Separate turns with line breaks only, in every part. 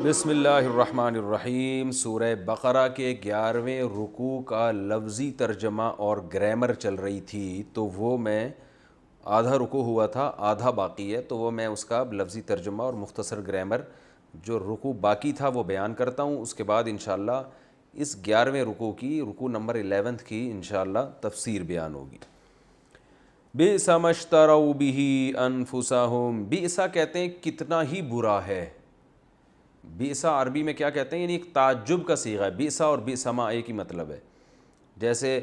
بسم اللہ الرحمن الرحیم۔ سورہ بقرہ کے 11ویں رکوع کا لفظی ترجمہ اور گرامر چل رہی تھی، تو وہ میں آدھا رکوع ہوا تھا، آدھا باقی ہے، تو وہ میں اس کا لفظی ترجمہ اور مختصر گرامر جو رکوع باقی تھا وہ بیان کرتا ہوں۔ اس کے بعد انشاءاللہ اس 11ویں رکوع کی، رکوع نمبر 11 کی انشاءاللہ تفسیر بیان ہوگی۔ بئس ما اشتروا بہ انفسہم، بئس کہتے ہیں کتنا ہی برا ہے۔ بئسا عربی میں کیا کہتے ہیں، یعنی ایک تعجب کا صیغہ ہے۔ بئسا اور بئسما ایک ہی مطلب ہے۔ جیسے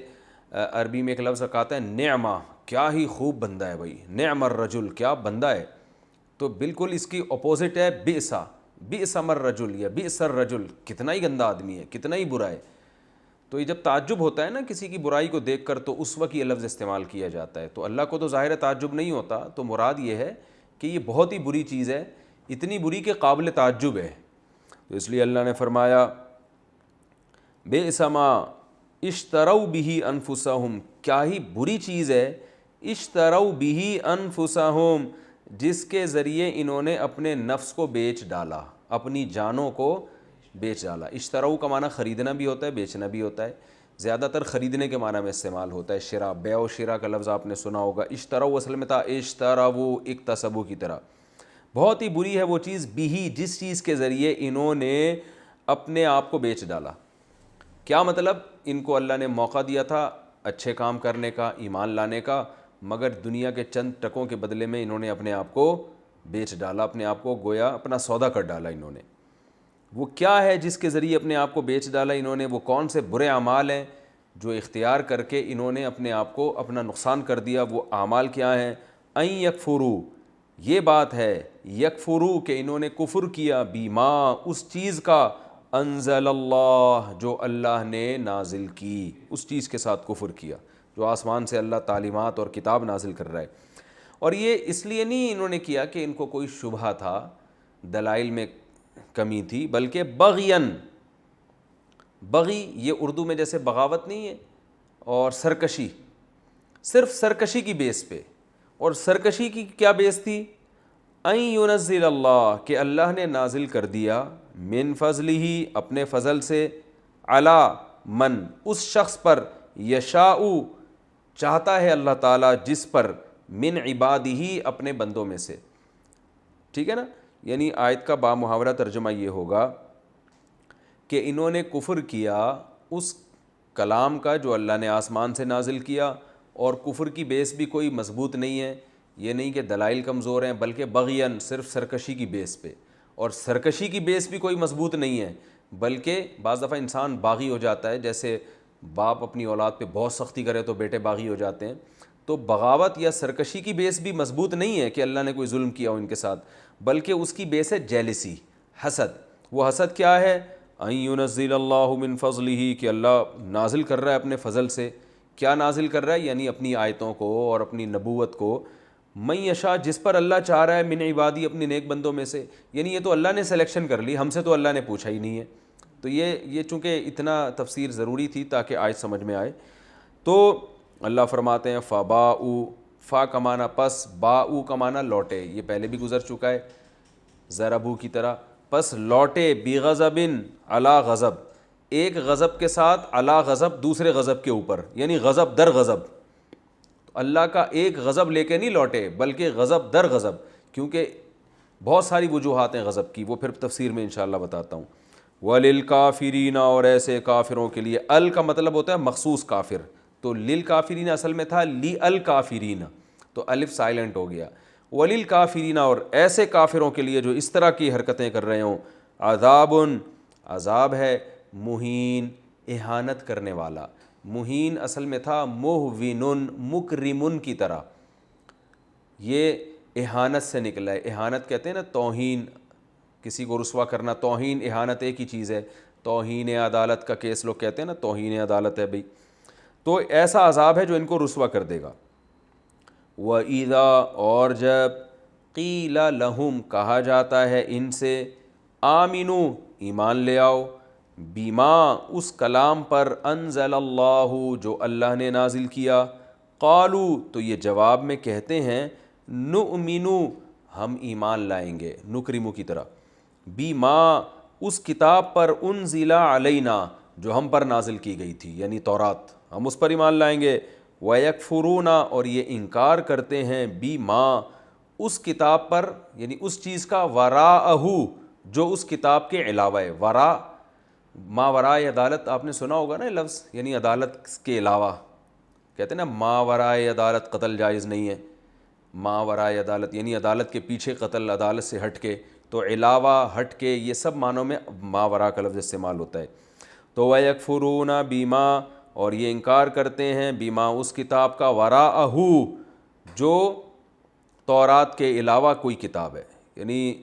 عربی میں ایک لفظ کہتا ہے نعمہ، کیا ہی خوب بندہ ہے بھائی، نعم الرجل، کیا بندہ ہے، تو بالکل اس کی اپوزٹ ہے بئسا، بئسم الرجل یا بئس الرجل، کتنا ہی گندا آدمی ہے، کتنا ہی برا ہے۔ تو یہ جب تعجب ہوتا ہے نا کسی کی برائی کو دیکھ کر، تو اس وقت یہ لفظ استعمال کیا جاتا ہے۔ تو اللہ کو تو ظاہر تعجب نہیں ہوتا، تو مراد یہ ہے کہ یہ بہت ہی بری چیز ہے، اتنی بری کہ قابل تعجب ہے۔ تو اس لیے اللہ نے فرمایا بئس ما اشتروا بہ انفسہم، کیا ہی بری چیز ہے، اشتروا بہ انفسہم، جس کے ذریعے انہوں نے اپنے نفس کو بیچ ڈالا، اپنی جانوں کو بیچ ڈالا۔ اشتروا کا معنی خریدنا بھی ہوتا ہے، بیچنا بھی ہوتا ہے، زیادہ تر خریدنے کے معنی میں استعمال ہوتا ہے۔ شراء، بیع و شراء کا لفظ آپ نے سنا ہوگا۔ اشتروا اصل میں تھا اشتروا، اکتسبوا کی طرح۔ بہت ہی بری ہے وہ چیز، بھی جس چیز کے ذریعے انہوں نے اپنے آپ کو بیچ ڈالا۔ کیا مطلب، ان کو اللہ نے موقع دیا تھا اچھے کام کرنے کا، ایمان لانے کا، مگر دنیا کے چند ٹکوں کے بدلے میں انہوں نے اپنے آپ کو بیچ ڈالا، اپنے آپ کو گویا اپنا سودا کر ڈالا انہوں نے۔ وہ کیا ہے جس کے ذریعے اپنے آپ کو بیچ ڈالا انہوں نے، وہ کون سے برے اعمال ہیں جو اختیار کر کے انہوں نے اپنے آپ کو اپنا نقصان کر دیا، وہ اعمال کیا ہیں؟ ان یکفروا، یہ بات ہے یکفروا کہ انہوں نے کفر کیا، بیما اس چیز کا، انزل اللہ جو اللہ نے نازل کی، اس چیز کے ساتھ کفر کیا جو آسمان سے اللہ تعلیمات اور کتاب نازل کر رہا ہے۔ اور یہ اس لیے نہیں انہوں نے کیا کہ ان کو کوئی شبہہ تھا، دلائل میں کمی تھی، بلکہ بغین، بغی یہ اردو میں جیسے بغاوت نہیں ہے، اور سرکشی، صرف سرکشی کی بیس پہ۔ اور سرکشی کی کیا بیس تھی؟ ان ینزل اللہ، کہ اللہ نے نازل کر دیا، من فضلہ اپنے فضل سے، علی من اس شخص پر، یشاء چاہتا ہے اللہ تعالیٰ جس پر، من عبادہ اپنے بندوں میں سے۔ ٹھیک ہے نا، یعنی آیت کا بامحاورہ ترجمہ یہ ہوگا کہ انہوں نے کفر کیا اس کلام کا جو اللہ نے آسمان سے نازل کیا، اور کفر کی بیس بھی کوئی مضبوط نہیں ہے، یہ نہیں کہ دلائل کمزور ہیں، بلکہ بغین صرف سرکشی کی بیس پہ، اور سرکشی کی بیس بھی کوئی مضبوط نہیں ہے، بلکہ بعض دفعہ انسان باغی ہو جاتا ہے، جیسے باپ اپنی اولاد پہ بہت سختی کرے تو بیٹے باغی ہو جاتے ہیں۔ تو بغاوت یا سرکشی کی بیس بھی مضبوط نہیں ہے کہ اللہ نے کوئی ظلم کیا ہو ان کے ساتھ، بلکہ اس کی بیس ہے جیلسی، حسد۔ وہ حسد کیا ہے؟ ان ینزل اللہ من فضلہ، کہ اللہ نازل کر رہا ہے اپنے فضل سے۔ کیا نازل کر رہا ہے؟ یعنی اپنی آیتوں کو اور اپنی نبوت کو، من یشاء جس پر اللہ چاہ رہا ہے، من عبادی اپنی نیک بندوں میں سے۔ یعنی یہ تو اللہ نے سلیکشن کر لی، ہم سے تو اللہ نے پوچھا ہی نہیں ہے۔ تو یہ چونکہ اتنا تفسیر ضروری تھی تاکہ آیت سمجھ میں آئے، تو اللہ فرماتے ہیں فباؤ، فا کا معنی پس، باؤ کا معنی لوٹے، یہ پہلے بھی گزر چکا ہے ضربو کی طرح، پس لوٹے، بغضب علی غضب، ایک غضب کے ساتھ، علی غضب دوسرے غضب کے اوپر، یعنی غضب در غضب۔ اللہ کا ایک غضب لے کے نہیں لوٹے، بلکہ غضب در غضب، کیونکہ بہت ساری وجوہات ہیں غضب کی، وہ پھر تفسیر میں انشاءاللہ بتاتا ہوں۔ وَلِلْكَافِرِينَ، اور ایسے کافروں کے لیے، ال کا مطلب ہوتا ہے مخصوص کافر، تو للکافرین اصل میں تھا لی الکافرین، تو الف سائلنٹ ہو گیا۔ وَلِلْكَافِرِينَ، اور ایسے کافروں کے لیے جو اس طرح کی حرکتیں کر رہے ہوں، عذابٌ، عذاب ہے، مہین، اہانت کرنے والا۔ مہین اصل میں تھا مہون، مکرمن کی طرح، یہ اہانت سے نکلا ہے۔ اہانت کہتے ہیں نا توہین، کسی کو رسوا کرنا، توہین اہانت ایک ہی چیز ہے۔ توہین عدالت کا کیس لوگ کہتے ہیں نا، توہین عدالت ہے بھئی، تو ایسا عذاب ہے جو ان کو رسوا کر دے گا۔ وَإِذَا، اور جب، قِيلَ لَهُمْ، کہا جاتا ہے ان سے، آمنو، ایمان لے آؤ، بیما، اس کلام پر، انزل اللہ، جو اللہ نے نازل کیا، قالو، تو یہ جواب میں کہتے ہیں، نؤمنو، ہم ایمان لائیں گے، نکرمو کی طرح، بیما اس کتاب پر انزل علینا جو ہم پر نازل کی گئی تھی، یعنی تورات، ہم اس پر ایمان لائیں گے، وَيَكْفُرُونَ اور یہ انکار کرتے ہیں، بیما اس کتاب پر، یعنی اس چیز کا، وراءہ جو اس کتاب کے علاوہ ہے، ورا ما ورائے عدالت آپ نے سنا ہوگا نا لفظ، یعنی عدالت کے علاوہ، کہتے ہیں نا ما ورائے عدالت قتل جائز نہیں ہے، ما ورائے عدالت یعنی عدالت کے پیچھے قتل، عدالت سے ہٹ کے، تو علاوہ، ہٹ کے، یہ سب معنوں میں ما ورا کا لفظ استعمال ہوتا ہے۔ تو وَيَكْفُرُونَ بِمَا اور یہ انکار کرتے ہیں، بیما اس کتاب کا، وراءہ جو تورات کے علاوہ کوئی کتاب ہے، یعنی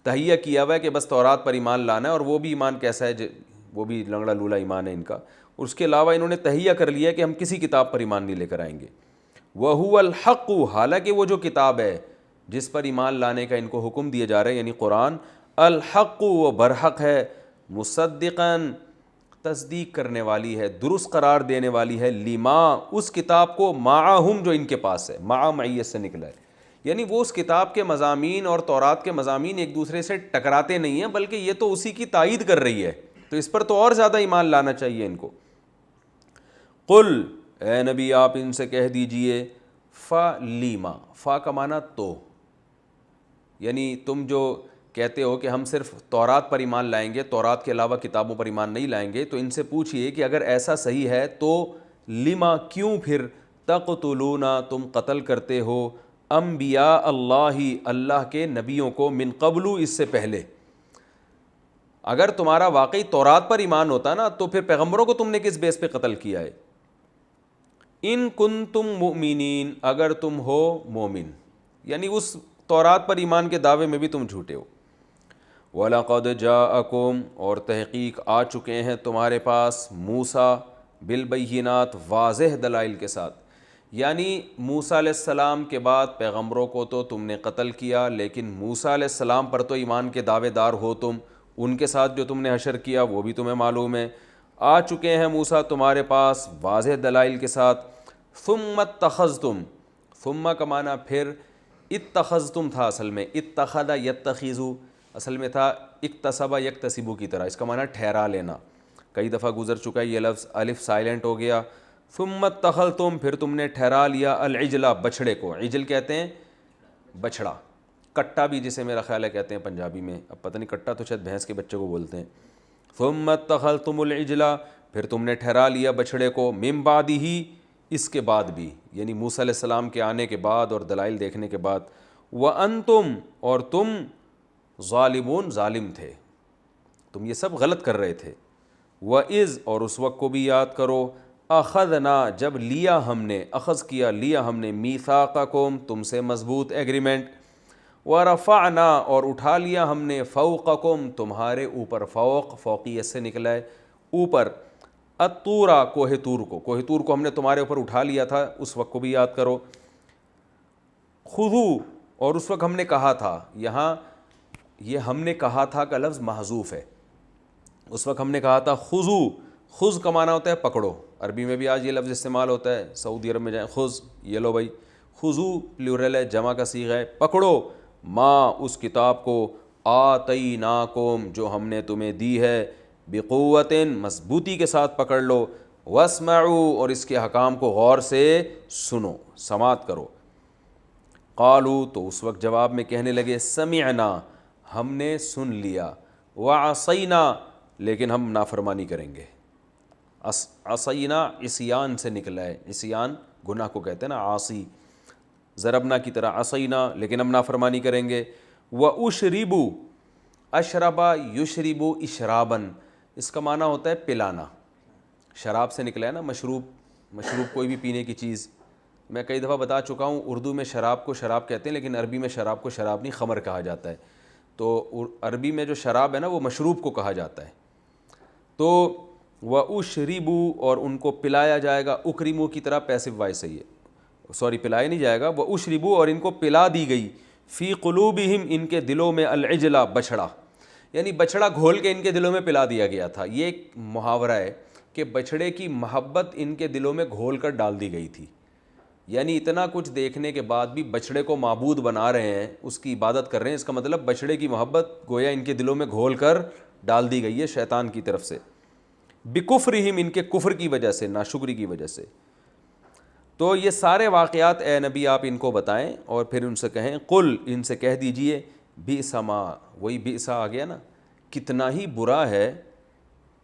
تہیہ کیا ہوا ہے کہ بس تورات پر ایمان لانا ہے، اور وہ بھی ایمان کیسا ہے، وہ بھی لنگڑا لولا ایمان ہے ان کا، اس کے علاوہ انہوں نے تہیہ کر لیا کہ ہم کسی کتاب پر ایمان نہیں لے کر آئیں گے۔ وَهُوَ الْحَقُّ حالانکہ وہ جو کتاب ہے جس پر ایمان لانے کا ان کو حکم دیا جا رہا ہے، یعنی قرآن، الحق وہ برحق ہے، مصدقاً تصدیق کرنے والی ہے، درست قرار دینے والی ہے، لما اس کتاب کو، معہم جو ان کے پاس ہے، مع معیت سے نکلا ہے، یعنی وہ اس کتاب کے مضامین اور تورات کے مضامین ایک دوسرے سے ٹکراتے نہیں ہیں، بلکہ یہ تو اسی کی تائید کر رہی ہے، تو اس پر تو اور زیادہ ایمان لانا چاہیے ان کو۔ قل اے نبی آپ ان سے کہہ دیجئے، فلیما، فا کا معنی تو، یعنی تم جو کہتے ہو کہ ہم صرف تورات پر ایمان لائیں گے، تورات کے علاوہ کتابوں پر ایمان نہیں لائیں گے، تو ان سے پوچھئے کہ اگر ایسا صحیح ہے تو لما کیوں پھر تقتلون تم قتل کرتے ہو انبیاء اللہ اللہ کے نبیوں کو، من قبل اس سے پہلے، اگر تمہارا واقعی تورات پر ایمان ہوتا نا تو پھر پیغمبروں کو تم نے کس بیس پہ قتل کیا ہے؟ ان کنتم مؤمنین اگر تم ہو مومن، یعنی اس تورات پر ایمان کے دعوے میں بھی تم جھوٹے ہو۔ وَلَقَدْ جَاءَكُمْ اور تحقیق آ چکے ہیں تمہارے پاس، موسیٰ بالبینات واضح دلائل کے ساتھ، یعنی موسیٰ علیہ السلام کے بعد پیغمبروں کو تو تم نے قتل کیا، لیکن موسیٰ علیہ السلام پر تو ایمان کے دعوے دار ہو تم، ان کے ساتھ جو تم نے حشر کیا وہ بھی تمہیں معلوم ہے۔ آ چکے ہیں موسیٰ تمہارے پاس واضح دلائل کے ساتھ، ثم اتخذتم، ثم کا معنی پھر، اتخذتم تھا اصل میں، اتخذ یتخذو اصل میں تھا اکتسب یکتسبو کی طرح، اس کا معنی ٹھہرا لینا، کئی دفعہ گزر چکا ہے یہ لفظ، الف سائلنٹ ہو گیا، ثم اتخذتم پھر تم نے ٹھہرا لیا، العجلہ بچھڑے کو، عجل کہتے ہیں بچھڑا، کٹا بھی جسے میرا خیال ہے کہتے ہیں پنجابی میں، اب پتہ نہیں کٹا تو شاید بھینس کے بچے کو بولتے ہیں۔ ثم اتخذتم العجلہ پھر تم نے ٹھہرا لیا بچھڑے کو، من بعدہ اس کے بعد بھی، یعنی موسیٰ علیہ السلام کے آنے کے بعد اور دلائل دیکھنے کے بعد، وَأَنْتُمْ اور تم ظالمون ظالم تھے، تم یہ سب غلط کر رہے تھے، وَإِذْ اور اس وقت کو بھی یاد کرو، اخذنا جب لیا ہم نے، اخذ کیا لیا ہم نے، میثاقکم تم سے مضبوط ایگریمنٹ، ورفعنا اور اٹھا لیا ہم نے، فوقکم تمہارے اوپر، فوق فوقیت سے نکلا ہے اوپر، الطورا کوہ طور کو، کوہ طور کو ہم نے تمہارے اوپر اٹھا لیا تھا، اس وقت کو بھی یاد کرو، خذو اور اس وقت ہم نے کہا تھا، یہاں یہ ہم نے کہا تھا کا لفظ محذوف ہے، اس وقت ہم نے کہا تھا خذو، خذ کا معنی ہوتا ہے پکڑو، عربی میں بھی آج یہ لفظ استعمال ہوتا ہے، سعودی عرب میں جائیں خذ، یہ لو بھائی، خذو پلورل ہے، جمع کا صیغہ ہے، پکڑو، ما اس کتاب کو، آتیناکم جو ہم نے تمہیں دی ہے، بقوت مضبوطی کے ساتھ پکڑ لو، واسمعوا اور اس کے حکام کو غور سے سنو، سماعت کرو، قالو تو اس وقت جواب میں کہنے لگے، سمعنا ہم نے سن لیا، وعصینا لیکن ہم نافرمانی کریں گے، عصینا عصیان سے نکلا ہے، عصیان گناہ کو کہتے ہیں نا، عاصی، ضربنا کی طرح، عصینا لیکن ہم نافرمانی کریں گے، واشربوا اشربا یشربو اشرابن اس کا معنی ہوتا ہے پلانا، شراب سے نکلا ہے نا، مشروب، مشروب کوئی بھی پینے کی چیز، میں کئی دفعہ بتا چکا ہوں اردو میں شراب کو شراب کہتے ہیں، لیکن عربی میں شراب کو شراب نہیں، خمر کہا جاتا ہے، تو عربی میں جو شراب ہے نا وہ مشروب کو کہا جاتا ہے، تو وَأُشْرِبُوا اور ان کو پلایا جائے گا، اکرمو کی طرح پیسو وائس ہے یہ، سوری پلایا نہیں جائے گا، وَأُشْرِبُوا اور ان کو پلا دی گئی، فی قلوبہم ان کے دلوں میں، العجلہ بچھڑا، یعنی بچھڑا گھول کے ان کے دلوں میں پلا دیا گیا تھا، یہ ایک محاورہ ہے کہ بچھڑے کی محبت ان کے دلوں میں گھول کر ڈال دی گئی تھی، یعنی اتنا کچھ دیکھنے کے بعد بھی بچڑے کو معبود بنا رہے ہیں, اس کی عبادت کر رہے ہیں. اس کا مطلب بچڑے کی محبت گویا ان کے دلوں میں گھول کر ڈال دی گئی ہے شیطان کی طرف سے, بکفرہم, ان کے کفر کی وجہ سے, ناشکری کی وجہ سے. تو یہ سارے واقعات اے نبی آپ ان کو بتائیں اور پھر ان سے کہیں, قل, ان سے کہہ دیجئے, بئس ما, وہی بئس آ گیا نا, کتنا ہی برا ہے.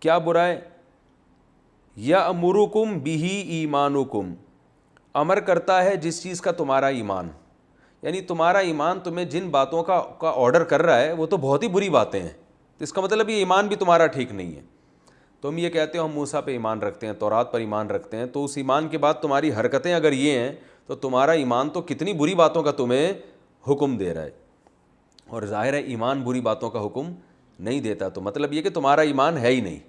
کیا برا ہے؟ یأمرکم بہ ایمانکم, امر کرتا ہے جس چیز کا تمہارا ایمان, یعنی تمہارا ایمان تمہیں جن باتوں کا آرڈر کر رہا ہے وہ تو بہت ہی بری باتیں ہیں. تو اس کا مطلب یہ ایمان بھی تمہارا ٹھیک نہیں ہے. تم یہ کہتے ہو ہم موسیٰ پہ ایمان رکھتے ہیں, تورات پر ایمان رکھتے ہیں, تو اس ایمان کے بعد تمہاری حرکتیں اگر یہ ہیں تو تمہارا ایمان تو کتنی بری باتوں کا تمہیں حکم دے رہا ہے. اور ظاہر ہے ایمان بری باتوں کا حکم نہیں دیتا, تو مطلب یہ کہ تمہارا ایمان ہے ہی نہیں.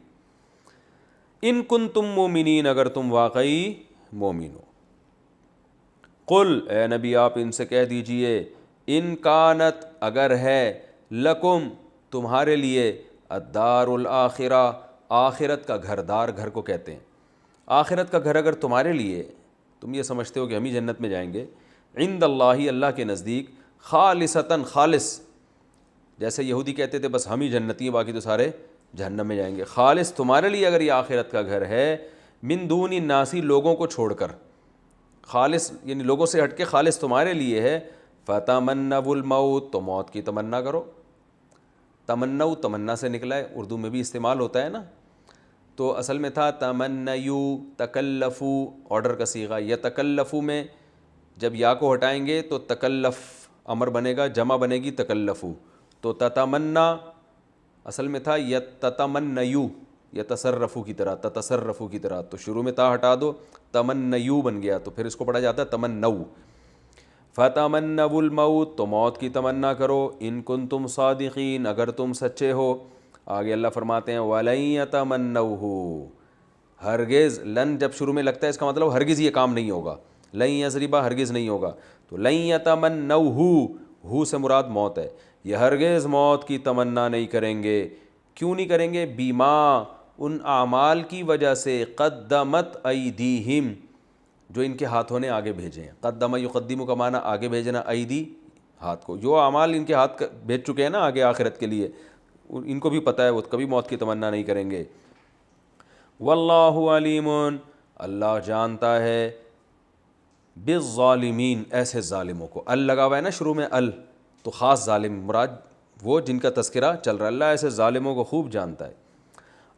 ان کنتم مومنین, اگر تم واقعی مومن ہو. قل, اے نبی آپ ان سے کہہ دیجئے, ان کانت, اگر ہے, لکم, تمہارے لیے, الدار الآخرہ, آخرت کا گھر, دار گھر کو کہتے ہیں. آخرت کا گھر اگر تمہارے لیے, تم یہ سمجھتے ہو کہ ہم ہی جنت میں جائیں گے, عند اللہ, اللہ کے نزدیک, خالصتاً, خالص, جیسے یہودی کہتے تھے بس ہم ہی جنتی ہیں باقی تو سارے جہنم میں جائیں گے, خالص تمہارے لیے اگر یہ آخرت کا گھر ہے, من دون الناس, لوگوں کو چھوڑ کر, خالص یعنی لوگوں سے ہٹ کے خالص تمہارے لیے ہے, فتمنوا الموت, تو موت کی تمنا کرو. تمنو تمنا سے نکلا ہے, اردو میں بھی استعمال ہوتا ہے نا, تو اصل میں تھا تمنیو, تکلفو, آرڈر کا صیغہ. یتکلفو میں جب یا کو ہٹائیں گے تو تکلف امر بنے گا, جمع بنے گی تکلفو. تو تتمنا اصل میں تھا یتتمنیو, یتصرفو کی طرح, تتصرفو کی طرح, تو شروع میں تا ہٹا دو, تمنیو بن گیا, تو پھر اس کو پڑھا جاتا ہے تمنو. فتمنوا الموت, تو موت کی تمنا کرو, ان کنتم صادقین, اگر تم سچے ہو. آگے اللہ فرماتے ہیں وَلَن يَتَمَنَّوْهُ, ہرگز, لن جب شروع میں لگتا ہے اس کا مطلب ہرگز یہ کام نہیں ہوگا, لن یضربا, ہرگز نہیں ہوگا, تو لن يَتَمَنَّوْهُ, ہو سے مراد موت ہے, یہ ہرگز موت کی تمنا نہیں کریں گے. کیوں نہیں کریں گے؟ بیما, ان اعمال کی وجہ سے, قدمت ایدیہم, جو ان کے ہاتھوں نے آگے بھیجے ہیں. قدم یقدم کا معنی آگے بھیجنا, ایدی ہاتھ کو, جو اعمال ان کے ہاتھ بھیج چکے ہیں نا آگے آخرت کے لیے, ان کو بھی پتہ ہے وہ کبھی موت کی تمنا نہیں کریں گے. واللہ علیم, اللہ جانتا ہے, بالظالمین, ایسے ظالموں کو. ال لگا ہوا ہے نا شروع میں, ال, تو خاص ظالم مراد وہ جن کا تذکرہ چل رہا ہے. اللہ ایسے ظالموں کو خوب جانتا ہے.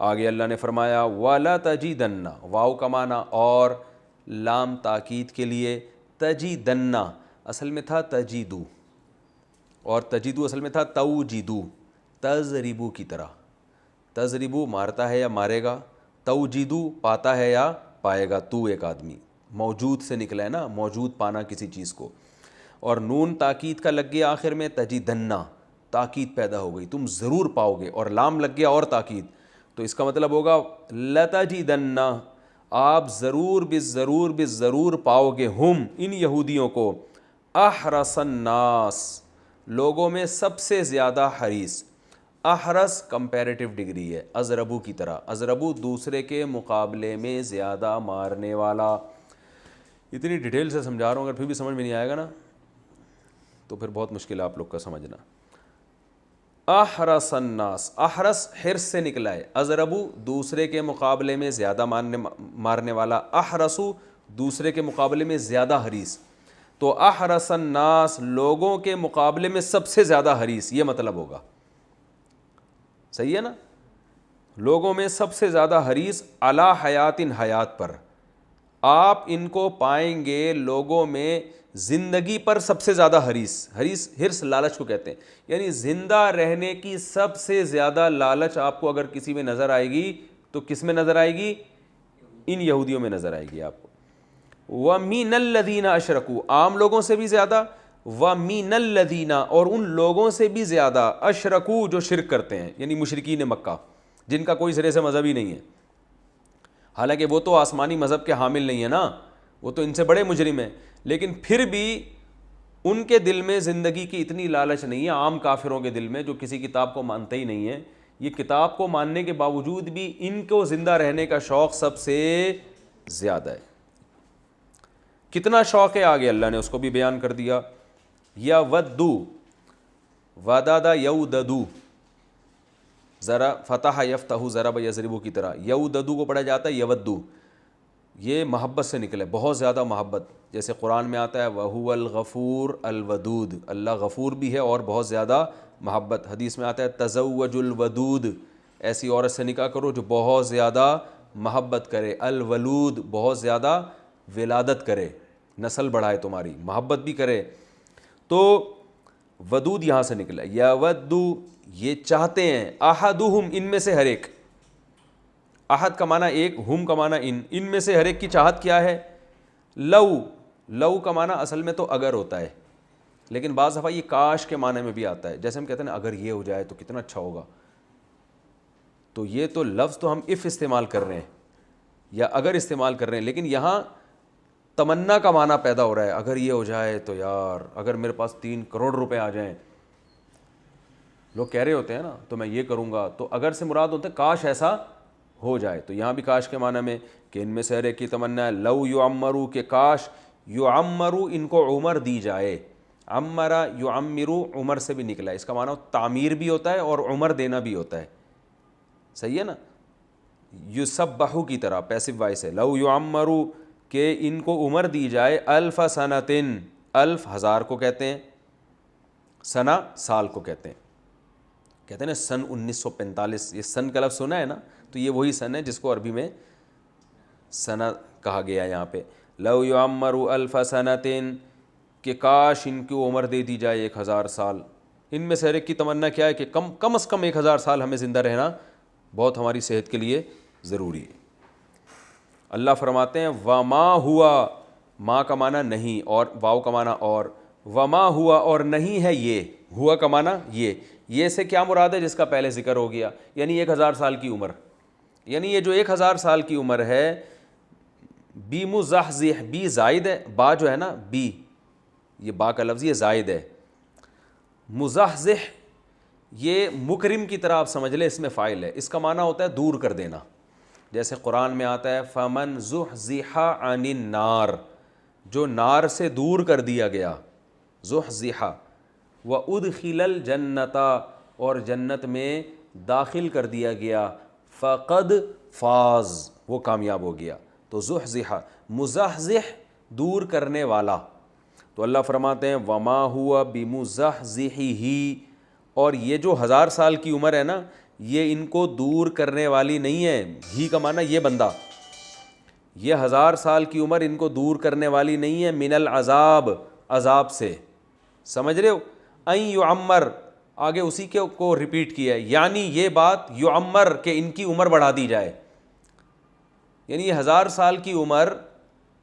آگے اللہ نے فرمایا وَلَتَجِدَنَّ, واو کا معنی اور, لام تاکید کے لیے, تجیدن اصل میں تھا تجیدو, اور تجیدو اصل میں تھا توجیدو, تضربو کی طرح. تضربو مارتا ہے یا مارے گا, توجیدو پاتا ہے یا پائے گا. تو ایک آدمی, موجود سے نکلا ہے نا, موجود پانا کسی چیز کو. اور نون تاکید کا لگ گیا آخر میں, تجیدن, تاکید پیدا ہو گئی, تم ضرور پاؤ گے, اور لام لگ گیا اور تاکید, تو اس کا مطلب ہوگا لتجیدن, آپ ضرور بالضرور پاؤ گے, ہم, ان یہودیوں کو, احرص الناس, لوگوں میں سب سے زیادہ حریص. احرص کمپیریٹیو ڈگری ہے, ازربو کی طرح, ازربو دوسرے کے مقابلے میں زیادہ مارنے والا. اتنی ڈیٹیل سے سمجھا رہا ہوں, اگر پھر بھی سمجھ میں نہیں آئے گا نا تو پھر بہت مشکل ہے آپ لوگ کا سمجھنا. احرص الناس, احرص حرص سے نکلا ہے, ازربو دوسرے کے مقابلے میں زیادہ مارنے والا, احرصو دوسرے کے مقابلے میں زیادہ حریص. تو احرص الناس, لوگوں کے مقابلے میں سب سے زیادہ حریص, یہ مطلب ہوگا. صحیح ہے نا, لوگوں میں سب سے زیادہ حریص, علی حیات, حیات پر. آپ ان کو پائیں گے لوگوں میں زندگی پر سب سے زیادہ حریص. حرص لالچ کو کہتے ہیں, یعنی زندہ رہنے کی سب سے زیادہ لالچ آپ کو اگر کسی میں نظر آئے گی تو کس میں نظر آئے گی؟ ان یہودیوں میں نظر آئے گی آپ کو. وَمِنَ الَّذِينَ أَشْرَكُوا, عام لوگوں سے بھی زیادہ, وَمِنَ الَّذِينَ, اور ان لوگوں سے بھی زیادہ, أَشْرَكُوا, جو شرک کرتے ہیں, یعنی مشرکین مکہ, جن کا کوئی سرے سے مذہب ہی نہیں ہے. حالانکہ وہ تو آسمانی مذہب کے حامل نہیں ہے نا, وہ تو ان سے بڑے مجرم ہیں, لیکن پھر بھی ان کے دل میں زندگی کی اتنی لالچ نہیں ہے عام کافروں کے دل میں, جو کسی کتاب کو مانتے ہی نہیں ہیں. یہ کتاب کو ماننے کے باوجود بھی ان کو زندہ رہنے کا شوق سب سے زیادہ ہے. کتنا شوق ہے آگے اللہ نے اس کو بھی بیان کر دیا. یا ودو ودادا یوددو, ذرا فتح یفتح ضرب یضرب کی طرح یوددو کو پڑھا جاتا ہے یودو, یہ محبت سے نکلے, بہت زیادہ محبت. جیسے قرآن میں آتا ہے وَهُوَ الْغَفُورُ الْوَدُودُ, اللہ غفور بھی ہے اور بہت زیادہ محبت. حدیث میں آتا ہے تزوج الودود, ایسی عورت سے نکاح کرو جو بہت زیادہ محبت کرے. الولود, بہت زیادہ ولادت کرے, نسل بڑھائے تمہاری, محبت بھی کرے. تو ودود یہاں سے نکلا. یا ودو, یہ چاہتے ہیں, احدہم, ان میں سے ہر ایک. احد کا معنی ایک, ہم کا معنی ان میں سے ہر ایک کی چاہت کیا ہے. لو کا معنی اصل میں تو اگر ہوتا ہے, لیکن بعض دفعہ یہ کاش کے معنی میں بھی آتا ہے. جیسے ہم کہتے ہیں نا اگر یہ ہو جائے تو کتنا اچھا ہوگا, تو یہ تو لفظ تو ہم اف استعمال کر رہے ہیں یا اگر استعمال کر رہے ہیں, لیکن یہاں تمنا کا معنی پیدا ہو رہا ہے. اگر یہ ہو جائے تو یار, اگر میرے پاس 3 کروڑ روپے آ جائیں, لوگ کہہ رہے ہوتے ہیں نا تو میں یہ کروں گا, تو اگر سے مراد ہوتا ہے کاش ایسا ہو جائے. تو یہاں بھی کاش کے معنی میں کہ ان میں سے ہر ایک کی تمنا ہے. لو یعمرو, کہ کاش یعمرو, ان کو عمر دی جائے. عمرا یعمرو, عمر سے بھی نکلا ہے, اس کا معنی تعمیر بھی ہوتا ہے اور عمر دینا بھی ہوتا ہے. صحیح ہے نا, یسبحو کی طرح پیسو وائس ہے. لو یعمرو, کہ ان کو عمر دی جائے. الف سنتن, الف ہزار کو کہتے ہیں, سنا سال کو کہتے ہیں. کہتے ہیں نا سن 1945, یہ سن کا لفظ سنا ہے نا, تو یہ وہی سن ہے جس کو عربی میں سنہ کہا گیا یہاں پہ. لو یعمرو الف سنتن, کہ کاش ان کی عمر دے دی جائے 1000 سال. ان میں سے ہر ایک کی تمنا کیا ہے کہ کم از کم 1000 سال ہمیں زندہ رہنا بہت ہماری صحت کے لیے ضروری ہے. اللہ فرماتے ہیں وما ہوا, ما کا معنی نہیں اور واو کا معنی اور, وما ہوا, اور نہیں ہے یہ, ہوا کا معنی یہ سے کیا مراد ہے جس کا پہلے ذکر ہو گیا, یعنی 1000 سال کی عمر. یعنی یہ جو 1000 سال کی عمر ہے, بی مزحزح, بی زائد ہے, با جو ہے نا بی, یہ با کا لفظ یہ زائد ہے. مزحزح یہ مکرم کی طرح آپ سمجھ لیں, اس میں فاعل ہے. اس کا معنی ہوتا ہے دور کر دینا. جیسے قرآن میں آتا ہے فمن زحزح عن النار, جو نار سے دور کر دیا گیا, زحزح. وادخل الجنت, اور جنت میں داخل کر دیا گیا, فقد فاز, وہ کامیاب ہو گیا. تو زحزح, مزحزح, دور کرنے والا. تو اللہ فرماتے ہیں وما ہوا بمزحزحہ, اور یہ جو 1000 سال کی عمر ہے نا, یہ ان کو دور کرنے والی نہیں ہے. ہی کا معنی یہ بندہ, یہ 1000 سال کی عمر ان کو دور کرنے والی نہیں ہے. من العذاب, عذاب سے, سمجھ رہے ہو. این یعمر, آگے اسی کے کو ریپیٹ کیا ہے, یعنی یہ بات یعمر کہ ان کی عمر بڑھا دی جائے. یعنی یہ 1000 سال کی عمر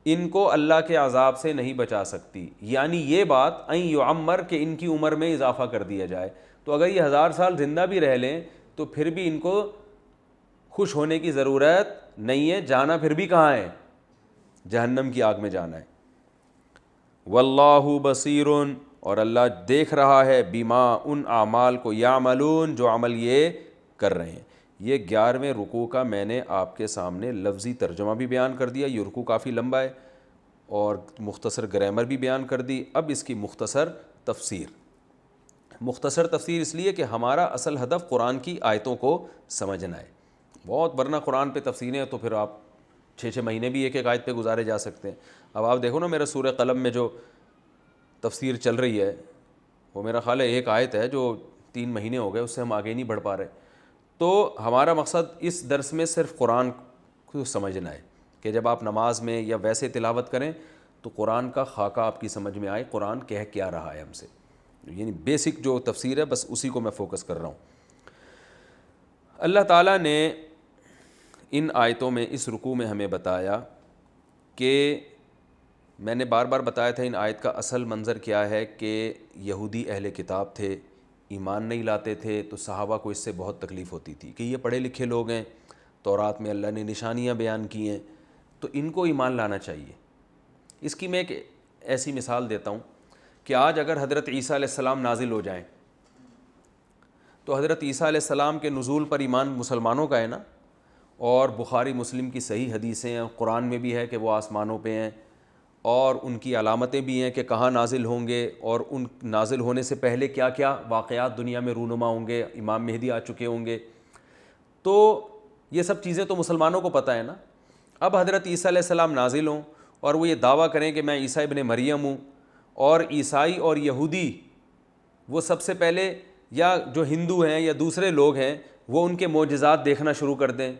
ان کو اللہ کے عذاب سے نہیں بچا سکتی, یعنی یہ بات این یعمر کہ ان کی عمر میں اضافہ کر دیا جائے. تو اگر یہ 1000 سال زندہ بھی رہ لیں تو پھر بھی ان کو خوش ہونے کی ضرورت نہیں ہے, جانا پھر بھی کہاں ہے, جہنم کی آگ میں جانا ہے. واللہ بصیر, اور اللہ دیکھ رہا ہے, بما, ان اعمال کو, یعملون, جو عمل یہ کر رہے ہیں. یہ 11ویں رکوع کا میں نے آپ کے سامنے لفظی ترجمہ بھی بیان کر دیا. یہ رکوع کافی لمبا ہے اور مختصر گرامر بھی بیان کر دی. اب اس کی مختصر تفسیر. مختصر تفسیر اس لیے کہ ہمارا اصل ہدف قرآن کی آیتوں کو سمجھنا ہے. بہت ورنہ قرآن پہ تفسیریں تو پھر آپ 6 مہینے بھی ایک آیت پہ گزارے جا سکتے ہیں. اب آپ دیکھو نا میرا سورہ قلم میں جو تفسیر چل رہی ہے وہ میرا خیال ہے ایک آیت ہے جو 3 مہینے ہو گئے, اس سے ہم آگے نہیں بڑھ پا رہے. تو ہمارا مقصد اس درس میں صرف قرآن کو سمجھنا ہے کہ جب آپ نماز میں یا ویسے تلاوت کریں تو قرآن کا خاکہ آپ کی سمجھ میں آئے, قرآن کہہ کیا رہا ہے ہم سے. یعنی بیسک جو تفسیر ہے بس اسی کو میں فوکس کر رہا ہوں. اللہ تعالیٰ نے ان آیتوں میں, اس رکوع میں ہمیں بتایا کہ میں نے بار بار بتایا تھا ان آیت کا اصل منظر کیا ہے کہ یہودی اہل کتاب تھے, ایمان نہیں لاتے تھے, تو صحابہ کو اس سے بہت تکلیف ہوتی تھی کہ یہ پڑھے لکھے لوگ ہیں, تورات میں اللہ نے نشانیاں بیان کی ہیں, تو ان کو ایمان لانا چاہیے. اس کی میں ایک ایسی مثال دیتا ہوں کہ آج اگر حضرت عیسیٰ علیہ السلام نازل ہو جائیں تو حضرت عیسیٰ علیہ السلام کے نزول پر ایمان مسلمانوں کا ہے نا, اور بخاری مسلم کی صحیح حدیثیں ہیں, قرآن میں بھی ہے کہ وہ آسمانوں پہ ہیں, اور ان کی علامتیں بھی ہیں کہ کہاں نازل ہوں گے، اور ان نازل ہونے سے پہلے کیا کیا واقعات دنیا میں رونما ہوں گے، امام مہدی آ چکے ہوں گے. تو یہ سب چیزیں تو مسلمانوں کو پتہ ہے نا. اب حضرت عیسیٰ علیہ السلام نازل ہوں اور وہ یہ دعویٰ کریں کہ میں عیسیٰ ابن مریم ہوں، اور عیسائی اور یہودی وہ سب سے پہلے، یا جو ہندو ہیں یا دوسرے لوگ ہیں، وہ ان کے معجزات دیکھنا شروع کر دیں،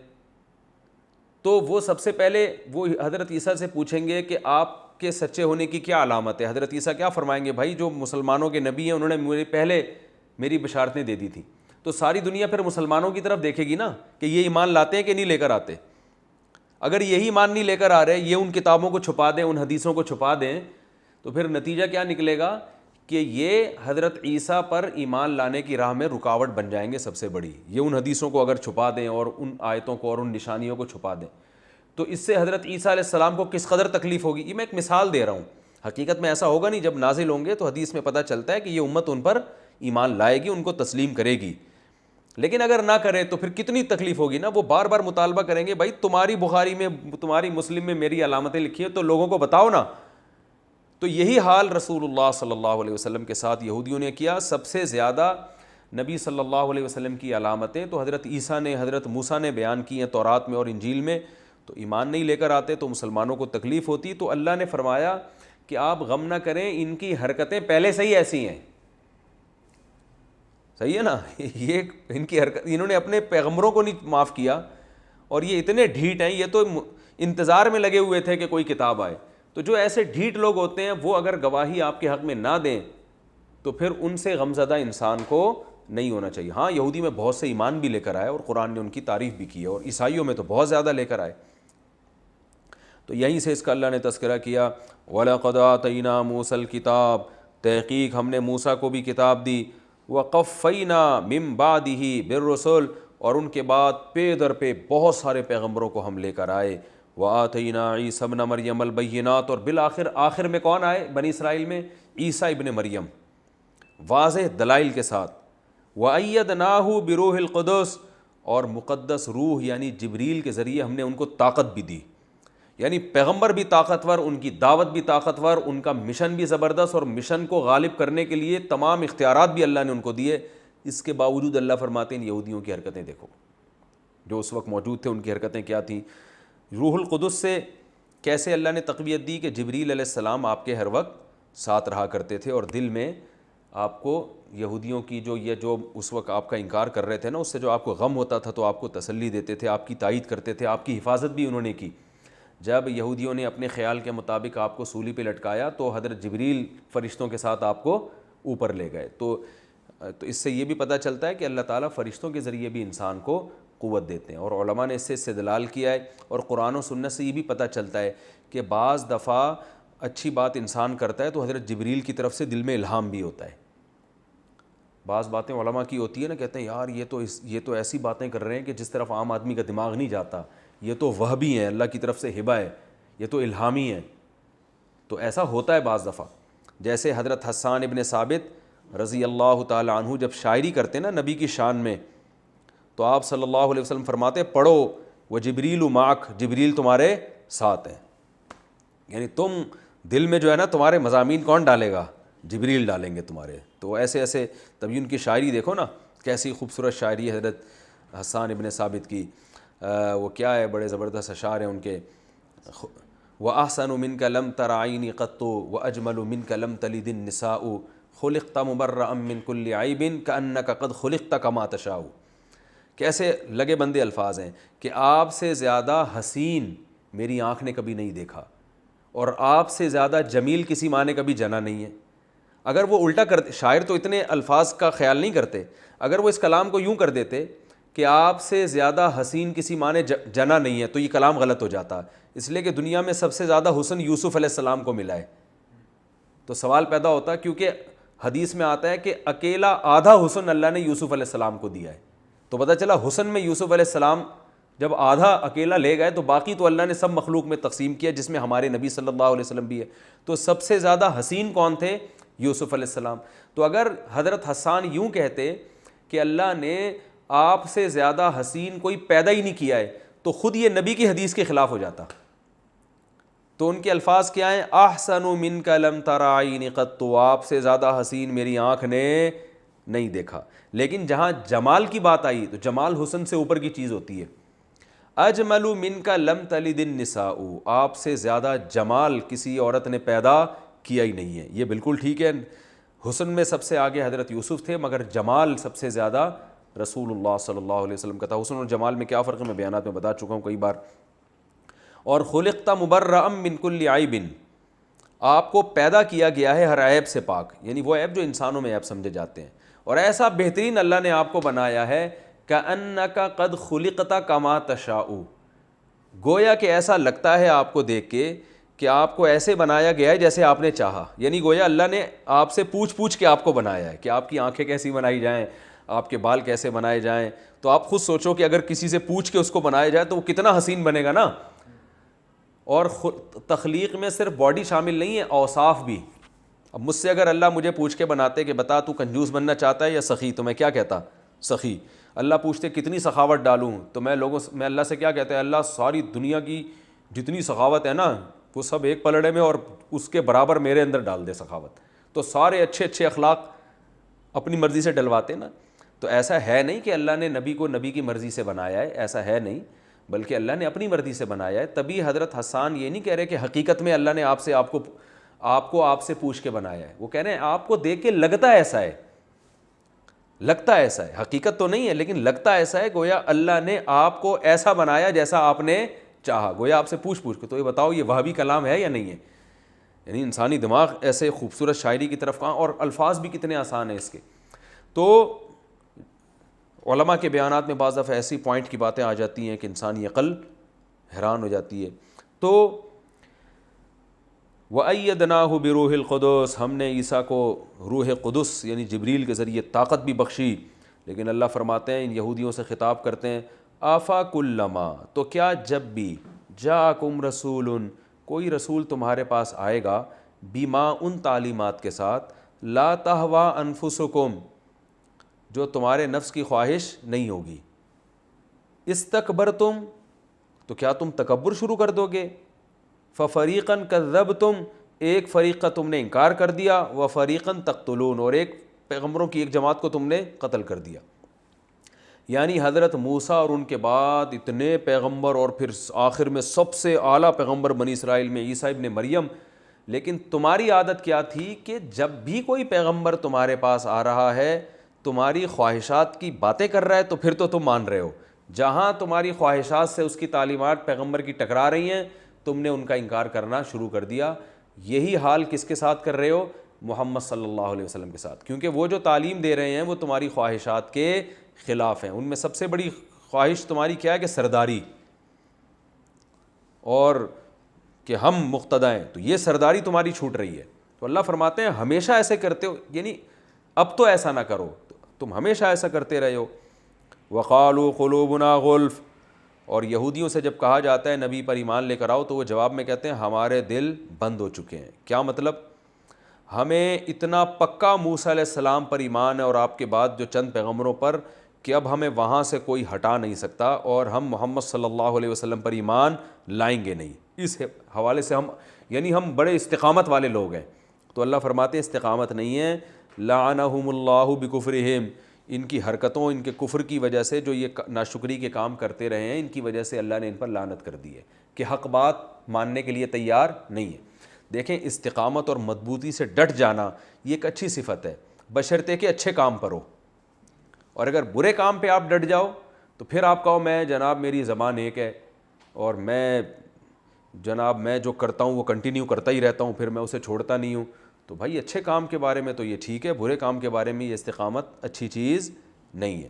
تو وہ سب سے پہلے وہ حضرت عیسیٰ سے پوچھیں گے کہ آپ کے سچے ہونے کی کیا علامت ہے. حضرت عیسیٰ کیا فرمائیں گے؟ بھائی جو مسلمانوں کے نبی ہیں انہوں نے مجھے پہلے میری بشارتیں دے دی تھیں. تو ساری دنیا پھر مسلمانوں کی طرف دیکھے گی نا کہ یہ ایمان لاتے ہیں کہ نہیں لے کر آتے. اگر یہی ایمان نہیں لے کر آ رہے، یہ ان کتابوں کو چھپا دیں، ان حدیثوں کو چھپا دیں، تو پھر نتیجہ کیا نکلے گا کہ یہ حضرت عیسیٰ پر ایمان لانے کی راہ میں رکاوٹ بن جائیں گے سب سے بڑی. یہ ان حدیثوں کو اگر چھپا دیں اور ان آیتوں کو اور ان نشانیوں کو چھپا دیں، تو اس سے حضرت عیسیٰ علیہ السلام کو کس قدر تکلیف ہوگی. یہ میں ایک مثال دے رہا ہوں، حقیقت میں ایسا ہوگا نہیں. جب نازل ہوں گے تو حدیث میں پتہ چلتا ہے کہ یہ امت ان پر ایمان لائے گی، ان کو تسلیم کرے گی. لیکن اگر نہ کرے تو پھر کتنی تکلیف ہوگی نا. وہ بار بار مطالبہ کریں گے، بھائی تمہاری بخاری میں، تمہاری مسلم میں میری علامتیں لکھی ہیں تو لوگوں کو بتاؤ نا. تو یہی حال رسول اللہ صلی اللہ علیہ وسلم کے ساتھ یہودیوں نے کیا. سب سے زیادہ نبی صلی اللہ علیہ وسلم کی علامتیں تو حضرت عیسیٰ نے، حضرت موسیٰ نے بیان کی ہیں تورات میں اور انجیل میں. تو ایمان نہیں لے کر آتے تو مسلمانوں کو تکلیف ہوتی. تو اللہ نے فرمایا کہ آپ غم نہ کریں، ان کی حرکتیں پہلے سے ہی ایسی ہیں. صحیح ہے نا. یہ ان کی حرکت، انہوں نے اپنے پیغمبروں کو نہیں معاف کیا، اور یہ اتنے ڈھیٹ ہیں، یہ تو انتظار میں لگے ہوئے تھے کہ کوئی کتاب آئے. تو جو ایسے ڈھیٹ لوگ ہوتے ہیں وہ اگر گواہی آپ کے حق میں نہ دیں تو پھر ان سے غمزدہ انسان کو نہیں ہونا چاہیے. ہاں یہودی میں بہت سے ایمان بھی لے کر آئے اور قرآن نے ان کی تعریف بھی کی ہے، اور عیسائیوں میں تو بہت زیادہ لے کر آئے. تو یہیں سے اس کا اللہ نے تذکرہ کیا، وَلَقَدْ آتَيْنَا مُوسَى الْكِتَابَ، تحقیق ہم نے موسیٰ کو بھی کتاب دی، وَقَفَّيْنَا مِن بَعْدِهِ بِالرُّسُلِ، اور ان کے بعد پے در پہ بہت سارے پیغمبروں کو ہم لے کر آئے. وَآتَيْنَا عِيسَى ابْنَ مَرْيَمَ الْبَيِّنَاتِ، اور بالآخر آخر میں کون آئے بنی اسرائیل میں؟ عیسیٰ ابن مریم، واضح دلائل کے ساتھ. وَأَيَّدْنَاهُ بِرُوحِ الْقُدُسِ، اور مقدس روح یعنی جبریل کے ذریعے ہم نے ان کو طاقت بھی دی. یعنی پیغمبر بھی طاقتور، ان کی دعوت بھی طاقتور، ان کا مشن بھی زبردست، اور مشن کو غالب کرنے کے لیے تمام اختیارات بھی اللہ نے ان کو دیے. اس کے باوجود اللہ فرماتے ہیں یہودیوں کی حرکتیں دیکھو، جو اس وقت موجود تھے ان کی حرکتیں کیا تھیں. روح القدس سے کیسے اللہ نے تقویت دی کہ جبریل علیہ السلام آپ کے ہر وقت ساتھ رہا کرتے تھے، اور دل میں آپ کو یہودیوں کی جو اس وقت آپ کا انکار کر رہے تھے نا، اس سے جو آپ کو غم ہوتا تھا تو آپ کو تسلی دیتے تھے، آپ کی تائید کرتے تھے، آپ کی حفاظت بھی انہوں نے کی. جب یہودیوں نے اپنے خیال کے مطابق آپ کو سولی پہ لٹکایا تو حضرت جبریل فرشتوں کے ساتھ آپ کو اوپر لے گئے. تو اس سے یہ بھی پتہ چلتا ہے کہ اللہ تعالیٰ فرشتوں کے ذریعے بھی انسان کو قوت دیتے ہیں. اور علماء نے اس سے استدلال کیا ہے، اور قرآن و سنت سے یہ بھی پتہ چلتا ہے کہ بعض دفعہ اچھی بات انسان کرتا ہے تو حضرت جبریل کی طرف سے دل میں الہام بھی ہوتا ہے. بعض باتیں علماء کی ہوتی ہے نا، کہتے ہیں یار یہ تو ایسی باتیں کر رہے ہیں کہ جس طرف عام آدمی کا دماغ نہیں جاتا، یہ تو وہبی ہیں، اللہ کی طرف سے ہبہ ہے، یہ تو الہامی ہے. تو ایسا ہوتا ہے بعض دفعہ. جیسے حضرت حسان ابن ثابت رضی اللہ تعالی عنہ جب شاعری کرتے نا نبی کی شان میں، تو آپ صلی اللہ علیہ وسلم فرماتے پڑھو وجبریل معک، جبریل تمہارے ساتھ ہیں. یعنی تم دل میں جو ہے نا تمہارے مضامین کون ڈالے گا؟ جبریل ڈالیں گے تمہارے. تو ایسے ایسے تبھی ان کی شاعری دیکھو نا کیسی خوبصورت شاعری ہے حضرت حسان ابن ثابت کی. وہ کیا ہے، بڑے زبردست اشعار ہیں ان کے. وَأَحْسَنُ مِنْكَ لَمْ تَرَ عَيْنِي قَطُّ وَأَجْمَلُ مِنْكَ لَمْ تَلِدِ النِّسَاءُ خُلِقْتَ مُبَرَّأً مِنْ كُلِّ عَيْبٍ كَأَنَّكَ قَدْ خُلِقْتَ كَمَا تَشَاءُ. کیسے لگے بندے الفاظ ہیں کہ آپ سے زیادہ حسین میری آنکھ نے کبھی نہیں دیکھا، اور آپ سے زیادہ جمیل کسی ماں نے کبھی جنا نہیں ہے. اگر وہ الٹا کرتے، شاعر تو اتنے الفاظ کا خیال نہیں کرتے، اگر وہ اس کلام کو یوں کر دیتے کہ آپ سے زیادہ حسین کسی ماں نے جنا نہیں ہے تو یہ کلام غلط ہو جاتا. اس لیے کہ دنیا میں سب سے زیادہ حسن یوسف علیہ السلام کو ملا ہے. تو سوال پیدا ہوتا ہے، کیونکہ حدیث میں آتا ہے کہ اکیلا آدھا حسن اللہ نے یوسف علیہ السلام کو دیا ہے. تو پتہ چلا حسن میں یوسف علیہ السلام جب آدھا اکیلا لے گئے تو باقی تو اللہ نے سب مخلوق میں تقسیم کیا، جس میں ہمارے نبی صلی اللہ علیہ وسلم بھی ہے. تو سب سے زیادہ حسین کون تھے؟ یوسف علیہ السلام. تو اگر حضرت حسان یوں کہتے کہ اللہ نے آپ سے زیادہ حسین کوئی پیدا ہی نہیں کیا ہے تو خود یہ نبی کی حدیث کے خلاف ہو جاتا. تو ان کے الفاظ کیا ہیں؟ احسن منک لم تر عینی قط، آپ سے زیادہ حسین میری آنکھ نے نہیں دیکھا. لیکن جہاں جمال کی بات آئی تو جمال حسن سے اوپر کی چیز ہوتی ہے. اجمل منک لم تلد النساء، آپ سے زیادہ جمال کسی عورت نے پیدا کیا ہی نہیں ہے. یہ بالکل ٹھیک ہے، حسن میں سب سے آگے حضرت یوسف تھے، مگر جمال سب سے زیادہ رسول اللہ صلی اللہ علیہ وسلم کا تھا. حسن اور جمال میں کیا فرق ہے میں بیانات میں بتا چکا ہوں کئی بار. اور خلقت مبرأ من کل عیب، آپ کو پیدا کیا گیا ہے ہر عیب سے پاک، یعنی وہ عیب جو انسانوں میں عیب سمجھے جاتے ہیں. اور ایسا بہترین اللہ نے آپ کو بنایا ہے کأنک قد خلقت کما تشاء، گویا کہ ایسا لگتا ہے آپ کو دیکھ کے کہ آپ کو ایسے بنایا گیا ہے جیسے آپ نے چاہا. یعنی گویا اللہ نے آپ سے پوچھ کے آپ کو بنایا ہے کہ آپ کی آنکھیں کیسی بنائی جائیں، آپ کے بال کیسے بنائے جائیں. تو آپ خود سوچو کہ اگر کسی سے پوچھ کے اس کو بنایا جائے تو وہ کتنا حسین بنے گا نا. اور تخلیق میں صرف باڈی شامل نہیں ہے، اوصاف بھی. اب مجھ سے اگر اللہ مجھے پوچھ کے بناتے کہ بتا تو کنجوس بننا چاہتا ہے یا سخی، تو میں کیا کہتا؟ سخی. اللہ پوچھتے کتنی سخاوت ڈالوں، تو میں اللہ سے کیا کہتا ہے؟ اللہ ساری دنیا کی جتنی سخاوت ہے نا وہ سب ایک پلڑے میں اور اس کے برابر میرے اندر ڈال دے سخاوت. تو سارے اچھے اچھے اخلاق اپنی مرضی سے ڈلواتے نا. تو ایسا ہے نہیں کہ اللہ نے نبی کو نبی کی مرضی سے بنایا ہے، ایسا ہے نہیں، بلکہ اللہ نے اپنی مرضی سے بنایا ہے. تبھی حضرت حسان یہ نہیں کہہ رہے کہ حقیقت میں اللہ نے آپ سے پوچھ کے بنایا ہے. وہ کہہ رہے ہیں آپ کو دیکھ کے لگتا ایسا ہے، لگتا ایسا ہے، حقیقت تو نہیں ہے لیکن لگتا ایسا ہے. گویا اللہ نے آپ کو ایسا بنایا جیسا آپ نے چاہا. گویا آپ سے پوچھ کے تو یہ بتاؤ یہ وہابی کلام ہے یا نہیں ہے؟ یعنی انسانی دماغ ایسے خوبصورت شاعری کی طرف کہاں، اور الفاظ بھی کتنے آسان ہیں اس کے. تو علماء کے بیانات میں بعض دفعہ ایسی پوائنٹ کی باتیں آ جاتی ہیں کہ انسانی عقل حیران ہو جاتی ہے. تو وَأَيَّدْنَاهُ بِرُوحِ الْقُدُسِ، ہم نے عیسیٰ کو روح قدس یعنی جبریل کے ذریعے طاقت بھی بخشی. لیکن اللہ فرماتے ہیں، ان یہودیوں سے خطاب کرتے ہیں، آفا کلما، تو کیا جب بھی جاءکم رسول، کوئی رسول تمہارے پاس آئے گا، بما، ان تعلیمات کے ساتھ، لا تہوا انفسکم، جو تمہارے نفس کی خواہش نہیں ہوگی، استکبرتم، تو کیا تم تکبر شروع کر دو گے، ففریقاً کذبتم، ایک فریق کا تم نے انکار کر دیا، وفریقاً تقتلون، اور ایک پیغمبروں کی ایک جماعت کو تم نے قتل کر دیا. یعنی حضرت موسیٰ اور ان کے بعد اتنے پیغمبر، اور پھر آخر میں سب سے اعلیٰ پیغمبر بنی اسرائیل میں عیسیٰ ابن مریم. لیکن تمہاری عادت کیا تھی کہ جب بھی کوئی پیغمبر تمہارے پاس آ رہا ہے، تمہاری خواہشات کی باتیں کر رہا ہے تو پھر تو تم مان رہے ہو. جہاں تمہاری خواہشات سے اس کی تعلیمات پیغمبر کی ٹکرا رہی ہیں، تم نے ان کا انکار کرنا شروع کر دیا. یہی حال کس کے ساتھ کر رہے ہو؟ محمد صلی اللہ علیہ وسلم کے ساتھ. کیونکہ وہ جو تعلیم دے رہے ہیں وہ تمہاری خواہشات کے خلاف ہیں. ان میں سب سے بڑی خواہش تمہاری کیا ہے؟ کہ سرداری، اور کہ ہم مقتدی ہیں. تو یہ سرداری تمہاری چھوٹ رہی ہے. تو اللہ فرماتے ہیں ہمیشہ ایسے کرتے ہو، یعنی اب تو ایسا نہ کرو، تم ہمیشہ ایسا کرتے رہے ہو. وقالوا قلوبنا غلف، اور یہودیوں سے جب کہا جاتا ہے نبی پر ایمان لے کر آؤ تو وہ جواب میں کہتے ہیں ہمارے دل بند ہو چکے ہیں. کیا مطلب؟ ہمیں اتنا پکا موسیٰ علیہ السلام پر ایمان ہے اور آپ کے بعد جو چند پیغمبروں پر، کہ اب ہمیں وہاں سے کوئی ہٹا نہیں سکتا، اور ہم محمد صلی اللہ علیہ وسلم پر ایمان لائیں گے نہیں. اس حوالے سے ہم بڑے استقامت والے لوگ ہیں. تو اللہ فرماتے ہیں استقامت نہیں ہے. لعنہم اللہ بکفرہم، ان کی حرکتوں، ان کے کفر کی وجہ سے، جو یہ ناشکری کے کام کرتے رہے ہیں، ان کی وجہ سے اللہ نے ان پر لعنت کر دی ہے کہ حق بات ماننے کے لیے تیار نہیں ہے. دیکھیں استقامت اور مضبوطی سے ڈٹ جانا یہ ایک اچھی صفت ہے، بشرطے کہ اچھے کام پر ہو. اور اگر برے کام پہ آپ ڈٹ جاؤ تو پھر آپ کہو میں جناب میری زبان ایک ہے اور میں جو کرتا ہوں وہ کنٹینیو کرتا ہی رہتا ہوں، پھر میں اسے چھوڑتا نہیں ہوں. تو بھائی اچھے کام کے بارے میں تو یہ ٹھیک ہے، برے کام کے بارے میں یہ استقامت اچھی چیز نہیں ہے.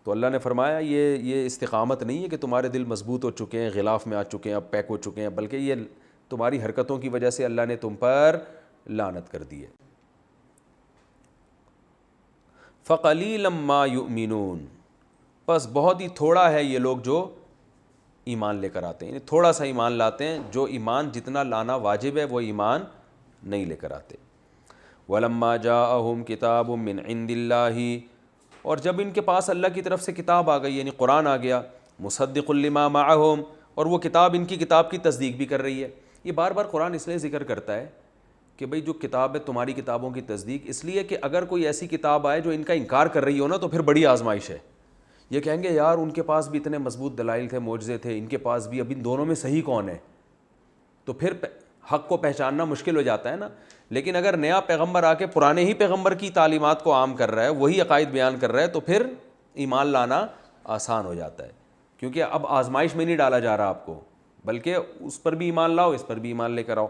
تو اللہ نے فرمایا یہ استقامت نہیں ہے کہ تمہارے دل مضبوط ہو چکے ہیں، غلاف میں آ چکے ہیں، اب پیک ہو چکے ہیں، بلکہ یہ تمہاری حرکتوں کی وجہ سے اللہ نے تم پر لعنت کر دی ہے. فَقَلِيلًا مَا يُؤْمِنُونَ، بس بہت ہی تھوڑا ہے یہ لوگ جو ایمان لے کر آتے ہیں، یعنی تھوڑا سا ایمان لاتے ہیں. جو ایمان جتنا لانا واجب ہے وہ ایمان نہیں لے کر آتے. وَلَمَّا جَاءَهُمْ كِتَابٌ مِّنْ عِندِ اللَّهِ، اور جب ان کے پاس اللہ کی طرف سے کتاب آ گئی، یعنی قرآن آ گیا، مُصَدِّقٌ لِّمَا مَعَهُمْ، اور وہ کتاب ان کی کتاب کی تصدیق بھی کر رہی ہے. یہ بار بار قرآن اس لیے ذکر کرتا ہے کہ بھئی جو کتاب ہے تمہاری کتابوں کی تصدیق اس لیے کہ اگر کوئی ایسی کتاب آئے جو ان کا انکار کر رہی ہو نا تو پھر بڑی آزمائش ہے. یہ کہیں گے یار ان کے پاس بھی اتنے مضبوط دلائل تھے, معجزے تھے, ان کے پاس بھی, اب ان دونوں میں صحیح کون ہے؟ تو پھر حق کو پہچاننا مشکل ہو جاتا ہے نا. لیکن اگر نیا پیغمبر آ کے پرانے ہی پیغمبر کی تعلیمات کو عام کر رہا ہے, وہی عقائد بیان کر رہا ہے, تو پھر ایمان لانا آسان ہو جاتا ہے, کیونکہ اب آزمائش میں نہیں ڈالا جا رہا آپ کو, بلکہ اس پر بھی ایمان لاؤ, اس پر بھی ایمان لے کر آؤ.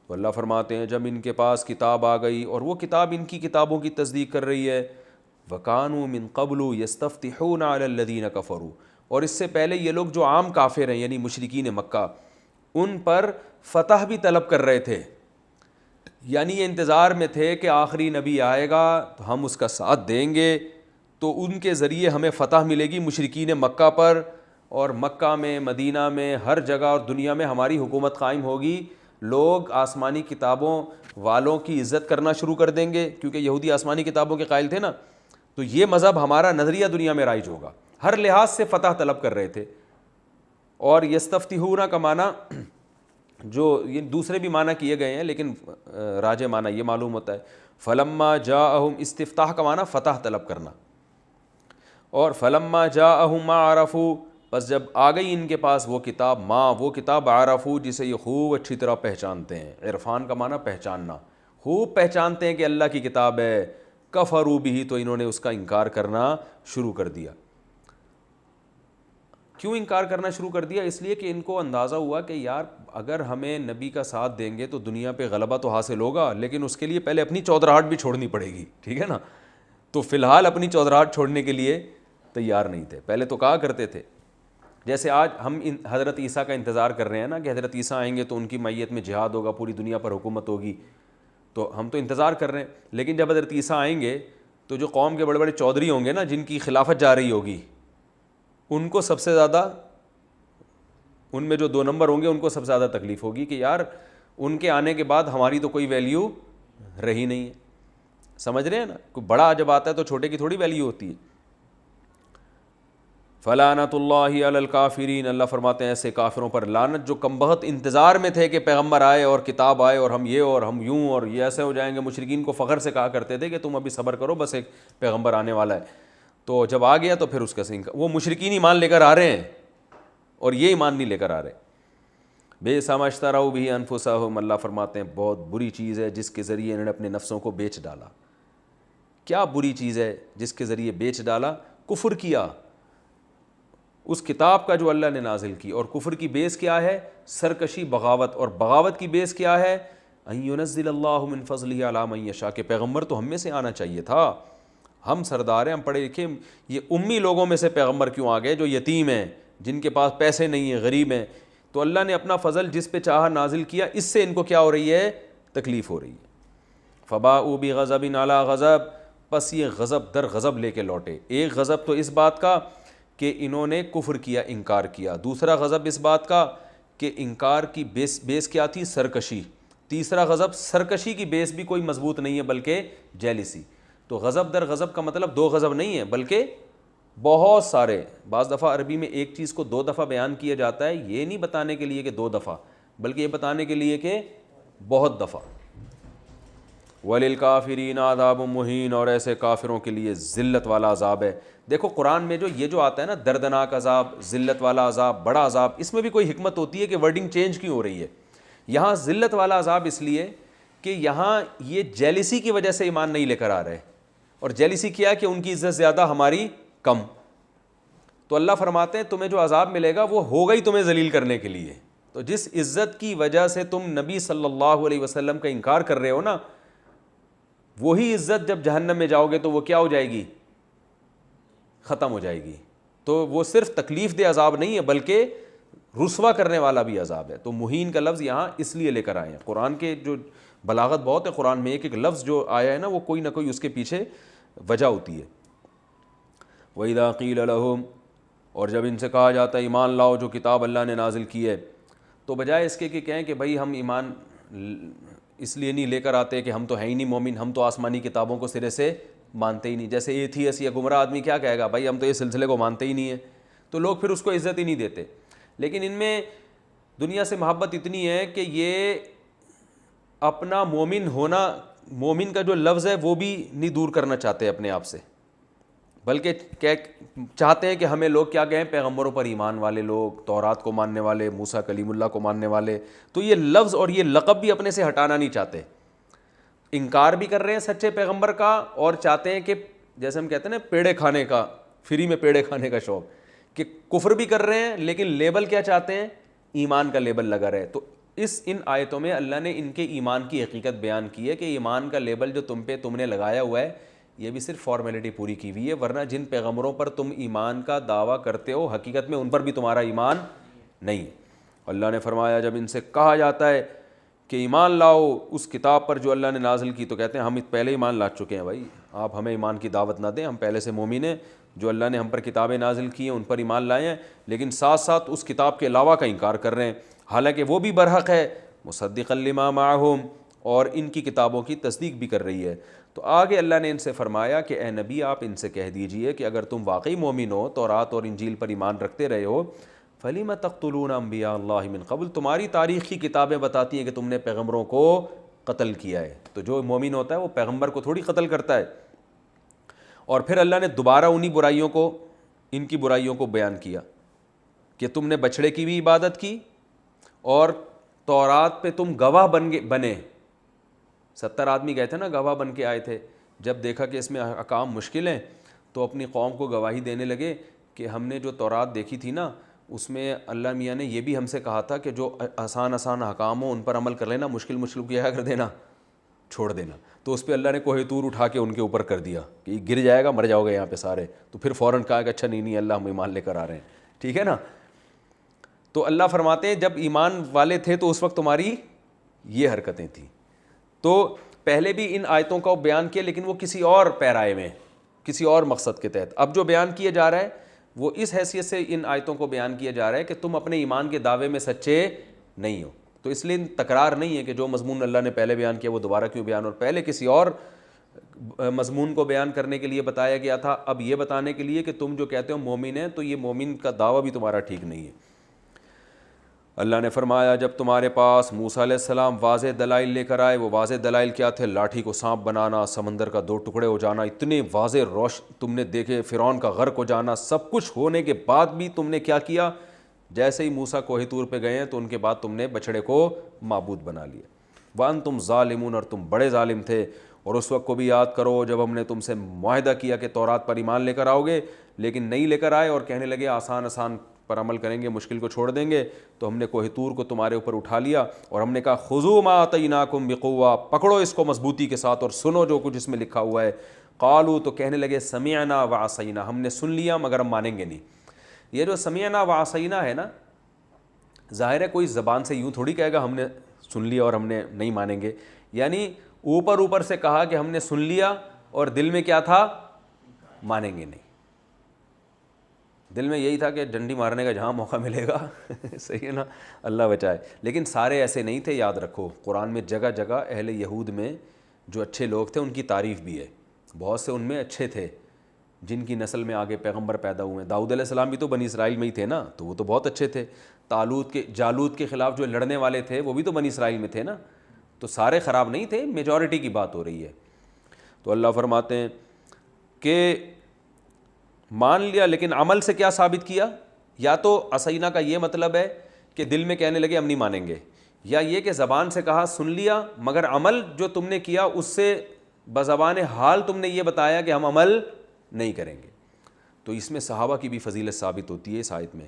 تو اللہ فرماتے ہیں جب ان کے پاس کتاب آ گئی اور وہ کتاب ان کی کتابوں کی تصدیق کر رہی ہے, وَكَانُوا مِن قَبْلُ يَسْتَفْتِحُونَ عَلَى الَّذِينَ كَفَرُوا, اور اس سے پہلے یہ لوگ جو عام کافر ہیں یعنی مشرکین مکہ, ان پر فتح بھی طلب کر رہے تھے. یعنی یہ انتظار میں تھے کہ آخری نبی آئے گا تو ہم اس کا ساتھ دیں گے, تو ان کے ذریعے ہمیں فتح ملے گی مشرکین مکہ پر, اور مکہ میں, مدینہ میں, ہر جگہ اور دنیا میں ہماری حکومت قائم ہوگی. لوگ آسمانی کتابوں والوں کی عزت کرنا شروع کر دیں گے, کیونکہ یہودی آسمانی کتابوں کے قائل تھے نا, تو یہ مذہب ہمارا نظریہ دنیا میں رائج ہوگا. ہر لحاظ سے فتح طلب کر رہے تھے. اور یستفتحون کا معنی جو یہ دوسرے بھی معنی کیے گئے ہیں لیکن راجح معنی یہ معلوم ہوتا ہے. فلما جاءہم, استفتاح کا معنی فتح طلب کرنا, اور فلما جاءہم ما عرفوا, بس جب آ گئی ان کے پاس وہ کتاب, وہ کتاب عرفوا جسے یہ خوب اچھی طرح پہچانتے ہیں. عرفان کا معنی پہچاننا, خوب پہچانتے ہیں کہ اللہ کی کتاب ہے. کفروا بھی, تو انہوں نے اس کا انکار کرنا شروع کر دیا. کیوں انکار کرنا شروع کر دیا؟ اس لیے کہ ان کو اندازہ ہوا کہ یار اگر ہمیں نبی کا ساتھ دیں گے تو دنیا پہ غلبہ تو حاصل ہوگا, لیکن اس کے لیے پہلے اپنی چودراہٹ بھی چھوڑنی پڑے گی, ٹھیک ہے نا. تو فی الحال اپنی چودراہٹ چھوڑنے کے لیے تیار نہیں تھے. پہلے تو کہا کرتے تھے, جیسے آج ہم حضرت عیسیٰ کا انتظار کر رہے ہیں نا کہ حضرت عیسیٰ آئیں گے تو ان کی میت میں جہاد ہوگا, پوری دنیا پر حکومت ہوگی, تو ہم تو انتظار کر رہے ہیں. لیکن جب حضرت عیسیٰ آئیں گے تو جو قوم کے بڑے بڑے چودھری ہوں گے نا, جن کی خلافت جا رہی ہوگی, ان کو سب سے زیادہ, ان میں جو 2 نمبر ہوں گے ان کو سب سے زیادہ تکلیف ہوگی کہ یار ان کے آنے کے بعد ہماری تو کوئی ویلیو رہی نہیں ہے. سمجھ رہے ہیں نا, کوئی بڑا جب آتا ہے تو چھوٹے کی تھوڑی ویلیو ہوتی ہے. فلعنۃ اللہ علی الکافرین, اللہ فرماتے ہیں ایسے کافروں پر لعنت جو کم بخت انتظار میں تھے کہ پیغمبر آئے اور کتاب آئے اور ہم یہ اور ہم یوں اور یہ ایسے ہو جائیں گے. مشرکین کو فخر سے کہا کرتے تھے کہ تم ابھی صبر کرو, بس ایک پیغمبر آنے والا ہے. تو جب آ گیا تو پھر اس کا وہ مشرکین ایمان لے کر آ رہے ہیں اور یہ ایمان نہیں لے کر آ رہے. بئس ما اشتروا بہ انفسہم, اللہ فرماتے ہیں بہت بری چیز ہے جس کے ذریعے انہوں نے اپنے نفسوں کو بیچ ڈالا. کیا بری چیز ہے جس کے ذریعے بیچ ڈالا؟ کفر کیا اس کتاب کا جو اللہ نے نازل کی. اور کفر کی بیس کیا ہے؟ سرکشی, بغاوت. اور بغاوت کی بیس کیا ہے؟ ان ینزل اللہ من فضلہ علی من یشاء, کہ پیغمبر تو ہم میں سے آنا چاہیے تھا, ہم سردار ہیں, ہم پڑھے لکھے. یہ امی لوگوں میں سے پیغمبر کیوں آ گئے جو یتیم ہیں, جن کے پاس پیسے نہیں ہیں, غریب ہیں؟ تو اللہ نے اپنا فضل جس پہ چاہا نازل کیا, اس سے ان کو کیا ہو رہی ہے؟ تکلیف ہو رہی ہے. فباؤوا بغضب علی غضب, پس یہ غضب در غضب لے کے لوٹے. ایک غضب تو اس بات کا کہ انہوں نے کفر کیا, انکار کیا. دوسرا غضب اس بات کا کہ انکار کی بیس کیا تھی؟ سرکشی. تیسرا غضب, سرکشی کی بیس بھی کوئی مضبوط نہیں ہے بلکہ جیلسی. تو غضب در غضب کا مطلب 2 غضب نہیں ہے بلکہ بہت سارے. بعض دفعہ عربی میں ایک چیز کو 2 دفعہ بیان کیا جاتا ہے, یہ نہیں بتانے کے لیے کہ 2 دفعہ, بلکہ یہ بتانے کے لیے کہ بہت دفعہ. وَلِلْكَافِرِينَ عَذَابٌ مُّهِينٌ, اور ایسے کافروں کے لیے ذلت والا عذاب ہے. دیکھو قرآن میں جو آتا ہے نا, دردناک عذاب, ذلت والا عذاب, بڑا عذاب, اس میں بھی کوئی حکمت ہوتی ہے کہ ورڈنگ چینج کیوں ہو رہی ہے. یہاں ذلت والا عذاب اس لیے کہ یہاں یہ جیلسی کی وجہ سے ایمان نہیں لے کر آ رہے, اور جیلسی کیا کہ ان کی عزت زیادہ ہماری کم. تو اللہ فرماتے ہیں تمہیں جو عذاب ملے گا وہ ہوگا ہی تمہیں ذلیل کرنے کے لیے. تو جس عزت کی وجہ سے تم نبی صلی اللہ علیہ وسلم کا انکار کر رہے ہو نا, وہی عزت جب جہنم میں جاؤ گے تو وہ کیا ہو جائے گی؟ ختم ہو جائے گی. تو وہ صرف تکلیف دہ عذاب نہیں ہے بلکہ رسوا کرنے والا بھی عذاب ہے. تو مہین کا لفظ یہاں اس لیے لے کر آئے ہیں. قرآن کے جو بلاغت بہت ہے, قرآن میں ایک ایک لفظ جو آیا ہے نا وہ کوئی نہ کوئی اس کے پیچھے وجہ ہوتی ہے. وَإِذَا قِيلَ لَهُمْ, اور جب ان سے کہا جاتا ہے ایمان لاؤ جو کتاب اللہ نے نازل کی ہے, تو بجائے اس کے کہ کہیں کہ بھائی ہم ایمان اس لیے نہیں لے کر آتے کہ ہم تو ہیں ہی نہیں مومن, ہم تو آسمانی کتابوں کو سرے سے مانتے ہی نہیں. جیسے ایتھیس یا گمراہ آدمی کیا کہے گا, بھائی ہم تو یہ سلسلے کو مانتے ہی نہیں ہیں, تو لوگ پھر اس کو عزت ہی نہیں دیتے. لیکن ان میں دنیا سے محبت اتنی ہے کہ یہ اپنا مومن ہونا، مومن کا جو لفظ ہے وہ بھی نہیں دور کرنا چاہتے اپنے آپ سے، بلکہ چاہتے ہیں کہ ہمیں لوگ کیا کہیں، پیغمبروں پر ایمان والے لوگ، تورات کو ماننے والے، موسیٰ کلیم اللہ کو ماننے والے. تو یہ لفظ اور یہ لقب بھی اپنے سے ہٹانا نہیں چاہتے، انکار بھی کر رہے ہیں سچے پیغمبر کا، اور چاہتے ہیں کہ جیسے ہم کہتے ہیں نا پیڑے کھانے کا، فری میں پیڑے کھانے کا شوق، کہ کفر بھی کر رہے ہیں لیکن لیبل کیا چاہتے ہیں، ایمان کا لیبل لگا رہے. تو ان آیتوں میں اللہ نے ان کے ایمان کی حقیقت بیان کی ہے کہ ایمان کا لیبل جو تم نے لگایا ہوا ہے یہ بھی صرف فارمیلٹی پوری کی ہوئی ہے، ورنہ جن پیغمبروں پر تم ایمان کا دعویٰ کرتے ہو حقیقت میں ان پر بھی تمہارا ایمان نہیں. اللہ نے فرمایا جب ان سے کہا جاتا ہے کہ ایمان لاؤ اس کتاب پر جو اللہ نے نازل کی، تو کہتے ہیں ہم پہلے ایمان لا چکے ہیں. بھائی آپ ہمیں ایمان کی دعوت نہ دیں، ہم پہلے سے مومن ہیں، جو اللہ نے ہم پر کتابیں نازل کی ہیں ان پر ایمان لائے ہیں، لیکن ساتھ ساتھ اس کتاب کے علاوہ کا انکار کر رہے ہیں، حالانکہ وہ بھی برحق ہے، مصدقا لما معہم، اور ان کی کتابوں کی تصدیق بھی کر رہی ہے. تو آگے اللہ نے ان سے فرمایا کہ اے نبی آپ ان سے کہہ دیجئے کہ اگر تم واقعی مومن ہو، تورات اور انجیل پر ایمان رکھتے رہے ہو، فَلِمَ تَقْتُلُونَ أَنْبِيَاءَ اللَّهِ مِنْ قَبْلُ، تمہاری تاریخ کی کتابیں بتاتی ہیں کہ تم نے پیغمبروں کو قتل کیا ہے. تو جو مومن ہوتا ہے وہ پیغمبر کو تھوڑی قتل کرتا ہے. اور پھر اللہ نے دوبارہ انہی برائیوں کو، ان کی برائیوں کو بیان کیا کہ تم نے بچھڑے کی بھی عبادت کی، اور تورات پہ تم گواہ بنے. 70 آدمی گئے تھے نا، گواہ بن کے آئے تھے. جب دیکھا کہ اس میں احکام مشکل ہیں تو اپنی قوم کو گواہی دینے لگے کہ ہم نے جو تورات دیکھی تھی نا اس میں اللہ میاں نے یہ بھی ہم سے کہا تھا کہ جو آسان احکام ہوں ان پر عمل کر لینا، مشکل کیا کر دینا، چھوڑ دینا. تو اس پہ اللہ نے کوہ طور اٹھا کے ان کے اوپر کر دیا کہ یہ گر جائے گا، مر جاؤ گے یہاں پہ سارے. تو پھر فوراً کہا کہ اچھا نہیں اللہ ہم ایمان لے کر آ رہے ہیں، ٹھیک ہے نا. تو اللہ فرماتے ہیں جب ایمان والے تھے تو اس وقت تمہاری یہ حرکتیں تھیں. تو پہلے بھی ان آیتوں کا بیان کیا لیکن وہ کسی اور پیرائے میں، کسی اور مقصد کے تحت. اب جو بیان کیا جا رہا ہے وہ اس حیثیت سے ان آیتوں کو بیان کیا جا رہا ہے کہ تم اپنے ایمان کے دعوے میں سچے نہیں ہو. تو اس لیے تکرار نہیں ہے کہ جو مضمون اللہ نے پہلے بیان کیا وہ دوبارہ کیوں بیان، اور پہلے کسی اور مضمون کو بیان کرنے کے لیے بتایا گیا تھا، اب یہ بتانے کے لیے کہ تم جو کہتے ہو مومن ہیں تو یہ مومن کا دعویٰ بھی تمہارا ٹھیک نہیں ہے. اللہ نے فرمایا جب تمہارے پاس موسیٰ علیہ السلام واضح دلائل لے کر آئے، وہ واضح دلائل کیا تھے؟ لاٹھی کو سانپ بنانا، سمندر کا 2 ٹکڑے ہو جانا، اتنے واضح تم نے دیکھے، فرعون کا غرق ہو جانا. سب کچھ ہونے کے بعد بھی تم نے کیا کیا؟ جیسے ہی موسیٰ کوہ طور پہ گئے ہیں تو ان کے بعد تم نے بچڑے کو معبود بنا لیا. وَأَنْتُمْ ظَالِمُونَ، اور تم بڑے ظالم تھے. اور اس وقت کو بھی یاد کرو جب ہم نے تم سے معاہدہ کیا کہ تورات پر ایمان لے کر آؤ گے، لیکن نہیں لے کر آئے اور کہنے لگے آسان پر عمل کریں گے، مشکل کو چھوڑ دیں گے. تو ہم نے کوہ طور کو تمہارے اوپر اٹھا لیا اور ہم نے کہا خُذُوا مَا آتَيْنَاكُمْ بِقُوَّةٍ، پکڑو اس کو مضبوطی کے ساتھ اور سنو جو کچھ اس میں لکھا ہوا ہے. قالوا، تو کہنے لگے سمعنا وعصینا، ہم نے سن لیا مگر ہم مانیں گے نہیں. یہ جو سمعنا وعصینا ہے نا، ظاہر ہے کوئی زبان سے یوں تھوڑی کہے گا ہم نے سن لیا اور ہم نے نہیں مانیں گے. یعنی اوپر سے کہا کہ ہم نے سن لیا اور دل میں کیا تھا؟ مانیں گے نہیں. دل میں یہی تھا کہ ڈنڈی مارنے کا جہاں موقع ملے گا صحیح ہے نا، اللہ بچائے. لیکن سارے ایسے نہیں تھے، یاد رکھو قرآن میں جگہ جگہ اہل یہود میں جو اچھے لوگ تھے ان کی تعریف بھی ہے. بہت سے ان میں اچھے تھے جن کی نسل میں آگے پیغمبر پیدا ہوئے ہیں. داؤد علیہ السلام بھی تو بنی اسرائیل میں ہی تھے نا، تو وہ تو بہت اچھے تھے. جالوت کے خلاف جو لڑنے والے تھے وہ بھی تو بنی اسرائیل میں تھے نا. تو سارے خراب نہیں تھے، میجورٹی کی بات ہو رہی ہے. تو اللہ فرماتے ہیں کہ مان لیا لیکن عمل سے کیا ثابت کیا؟ یا تو عصینا کا یہ مطلب ہے کہ دل میں کہنے لگے ہم نہیں مانیں گے، یا یہ کہ زبان سے کہا سن لیا مگر عمل جو تم نے کیا اس سے بزبان حال تم نے یہ بتایا کہ ہم عمل نہیں کریں گے. تو اس میں صحابہ کی بھی فضیلت ثابت ہوتی ہے اس آیت میں.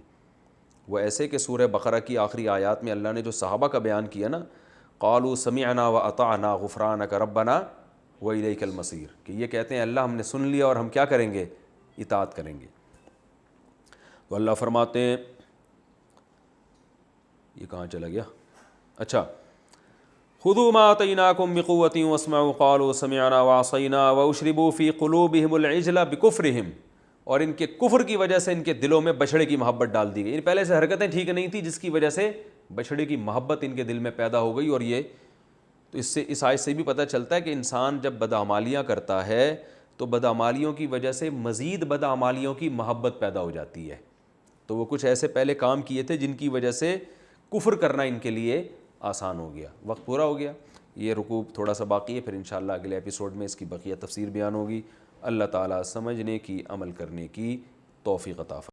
وہ ایسے کہ سورہ بقرہ کی آخری آیات میں اللہ نے جو صحابہ کا بیان کیا نا، قالوا سمعنا واطعنا غفرانک ربنا والیک المصیر، کہ یہ کہتے ہیں اللہ ہم نے سن لیا اور ہم کیا کریں گے؟ اطاعت کریں گے. تو اللہ فرماتے ہیں، یہ کہاں چلا گیا؟ اچھا، خذوا ما آتیناکم بقوۃ واسمعوا قالوا سمعنا وعصینا واشربوا فی قلوبہم العجل بکفرہم، اور ان کے کفر کی وجہ سے ان کے دلوں میں بچھڑے کی محبت ڈال دی گئی. پہلے سے حرکتیں ٹھیک نہیں تھی جس کی وجہ سے بچھڑے کی محبت ان کے دل میں پیدا ہو گئی. اور یہ تو اس آیت سے بھی پتہ چلتا ہے کہ انسان جب بدعمالیاں کرتا ہے تو بدعمالیوں کی وجہ سے مزید بدعمالیوں کی محبت پیدا ہو جاتی ہے. تو وہ کچھ ایسے پہلے کام کیے تھے جن کی وجہ سے کفر کرنا ان کے لیے آسان ہو گیا. وقت پورا ہو گیا. یہ رکوع تھوڑا سا باقی ہے, پھر انشاءاللہ اگلے ایپیسوڈ میں اس کی بقیہ تفسیر بیان ہوگی. اللہ تعالیٰ سمجھنے کی, عمل کرنے کی توفیق عطا فرمائے.